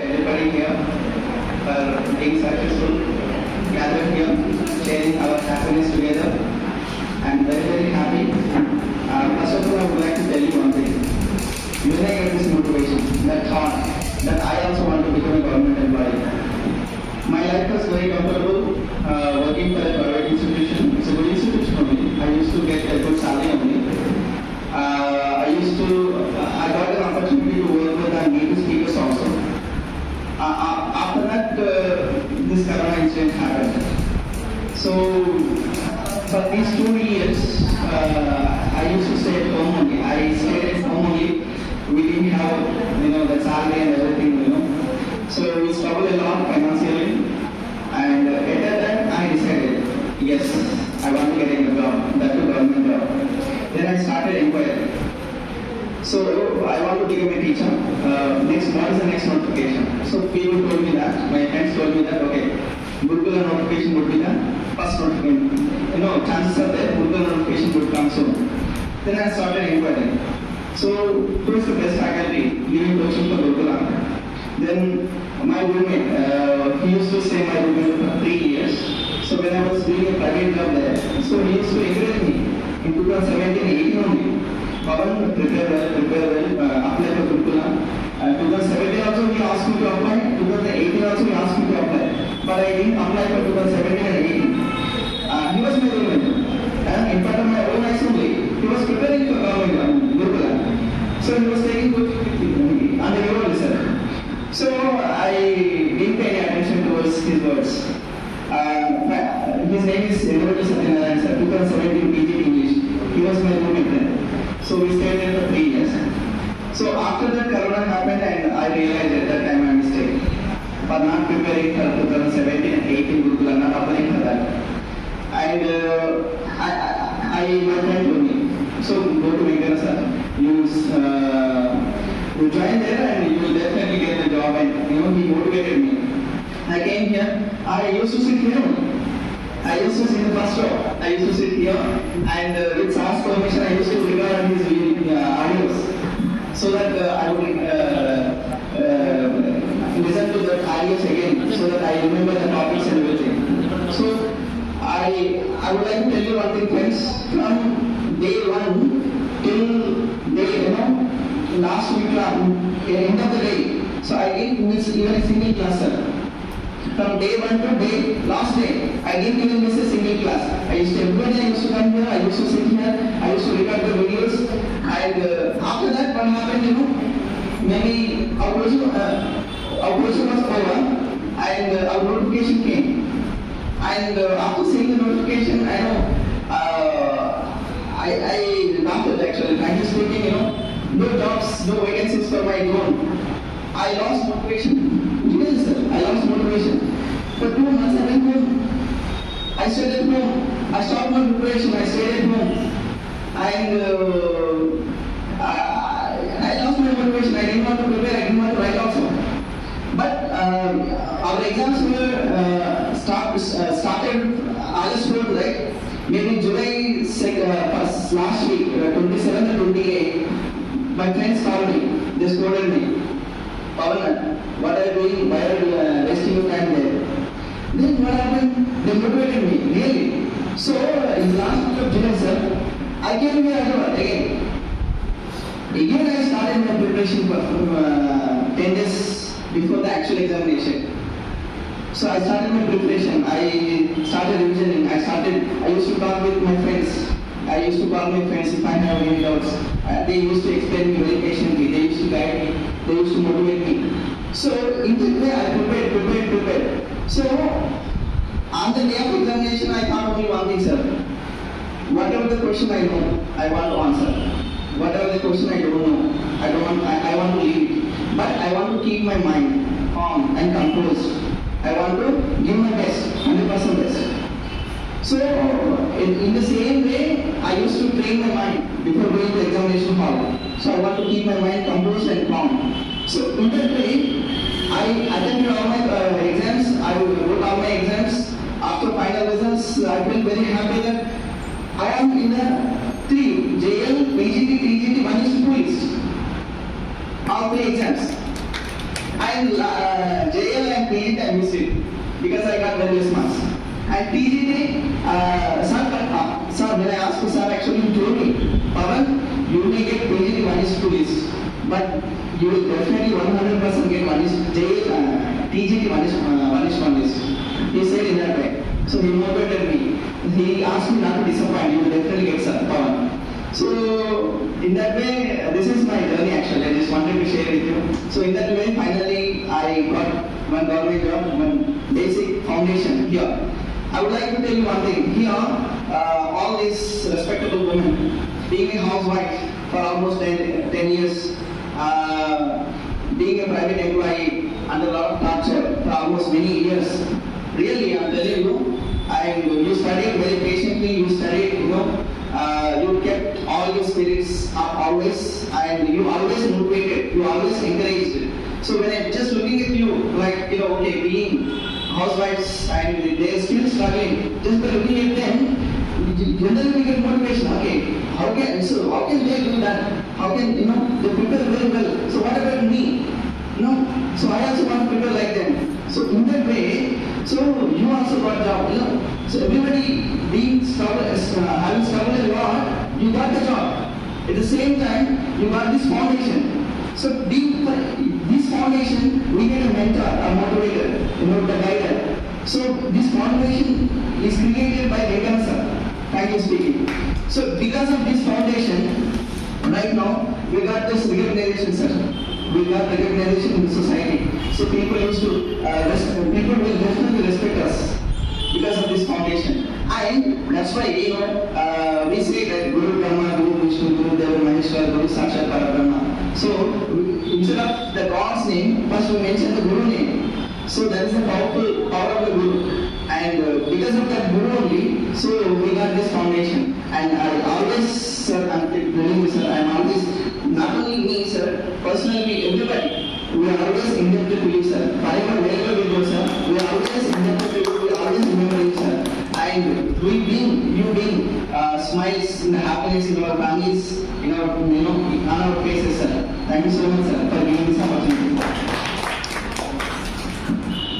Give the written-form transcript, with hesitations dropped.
everybody here for being successful, gathered here, sharing our happiness together. I'm very, very happy. First of all, I would like to tell you one thing. When I get this motivation, that thought, that I also want to become a government employee. My life was very comfortable working for a private institution. It's a good institution only. I used to get a good salary only. I got an opportunity to work with native speakers also. After that, this Corona incident happened. So, for these 2 years, I used to stay at home only. I stayed at home only. We didn't have, the salary and everything, So we struggled a lot financially. And at that time, I decided, yes, I want to get a job, that too government job. Then I started inquiring. So I want to become a teacher. What is the next notification? So people told me that, my friends told me that, okay, Gurukula notification would be the first notification. Chances are there, Gurukula notification would come soon. Then I started inquiring. So who is the best faculty giving coaching for Gurukula? Then my roommate, he used to stay my roommate for 3 years. So when I was doing a private job there, so he used to encourage me in 2017-18 only. Pawan, prepare well, apply for Gurukula. 2017 also he asked me to apply, 2018 also he asked me to apply. But I didn't apply for 2017 and 18. He was my roommate. In front of my own assembly, he was preparing for Gurukula. So he was taking good under your result. So I didn't pay any attention towards his words. His name is Edward Satyanarayan sir, 2017 PG English. He was my roommate then. So we stayed there for 3 years. So after that Corona happened and I realized at that time my mistake. For not preparing for 2017 and 18 Gurukula, not applying for that. And my friend told me, so go to Venkana sir, you join there and you will definitely get the job, and he motivated me. I came here, I used to sit here. I used to sit in the first row. I used to sit here and with Sa's permission I used to record his audios so that I would listen to the audios again so that I remember the topics and everything. So I would like to tell you one thing, friends. From day 1 till day, last week, end of the day. So I didn't miss even a single class, sir. From day 1 to last day, I didn't even miss a single class. Everybody I used to come here, I used to sit here, I used to record the videos. And after that, what happened, maybe our portion was over and our notification came. And after seeing the notification, I know, I laughed actually. I was thinking, no jobs, no vacancies for my own. I lost motivation. Yes, sir, I lost motivation. For 2 months I went home. I stayed at home. I stopped my preparation. I stayed at home. And I lost my motivation. I didn't want to prepare. I didn't want to write also. But our exams were started August 4th, right? Maybe July last week, 27th and 28th, my friends called me. They scolded me. Pawan, what are you doing? Why are you wasting your time there? Then what happened? They motivated me, really. So, in the last week of July, sir, I came here again. Again, I started my preparation for 10 days before the actual examination. So I started my preparation. I started revisioning. I used to talk with my friends. I used to call my friends if I have any doubts. They used to explain me very patiently. They used to guide me. They used to motivate me. So in that way, I prepared. So on the day of examination, I thought only one thing, sir. Whatever the question I know, I want to answer. Whatever the question I don't know, I want to leave it. But I want to keep my mind calm and composed. I want to give my best, 100% best. So, in the same way, I used to train my mind before going to the examination hall. So, I want to keep my mind composed and calm. So, in that way, I attended all my exams. I wrote all my exams. After final results, I felt very happy that I am in the 3 JL, PGT, TGT, 1:2 list. All 3 exams. And got very less marks. And TGT, sir, when I asked sir, actually he told me, Pavan, you may get TGT minus 2 days, but you will definitely 100% get minus TGT minus 1 days. He said in that way. So he motivated me. He asked me not to disappoint. You will definitely get Pavan. So in that way, this is my journey actually. I just wanted to share with you. So in that way, finally I got one government job, one basic foundation here. I would like to tell you one thing. Here, all these respectable women, being a housewife for almost 10 years, being a private employee under a lot of torture for almost many years. Really, I'm telling you, and you studied very patiently, you studied, you kept all your spirits up always, and you always motivated, you always encouraged. So when I'm just looking at you, like, okay, being housewives and they're still struggling, just by looking at them, generally we get motivation. Okay, how can they do that? How can, they prepare very well. So what about me? So I also want to prepare like them. So in that way, so you also got job, So everybody being having struggled a lot, you got the job. At the same time, you got this foundation. So this foundation, we get a mentor, a motivator, the guider. So this motivation is created by Venkana sir, frankly speaking. So because of this foundation, right now, we got this recognition, sir. We got recognition in the society. So people used to, people will definitely respect us because of this foundation. And that's why, we say that Guru Brahma, Guru Vishnu, Guru Deva Maheshwar, Guru Sakshat Parabrahma. So instead of the God's name, first we mention the Guru name. So that is the power of the Guru. And because of that Guru only, so we got this foundation. And I always, sir, I'm telling you, sir, I'm always, not only me, sir, personally, everybody, we are always indebted to you, sir. Wherever we go, sir, we are always indebted to you, we are always remembering, sir. And you being smiles and happiness in our families, on our faces, sir. Thank you so much, sir, for giving this opportunity.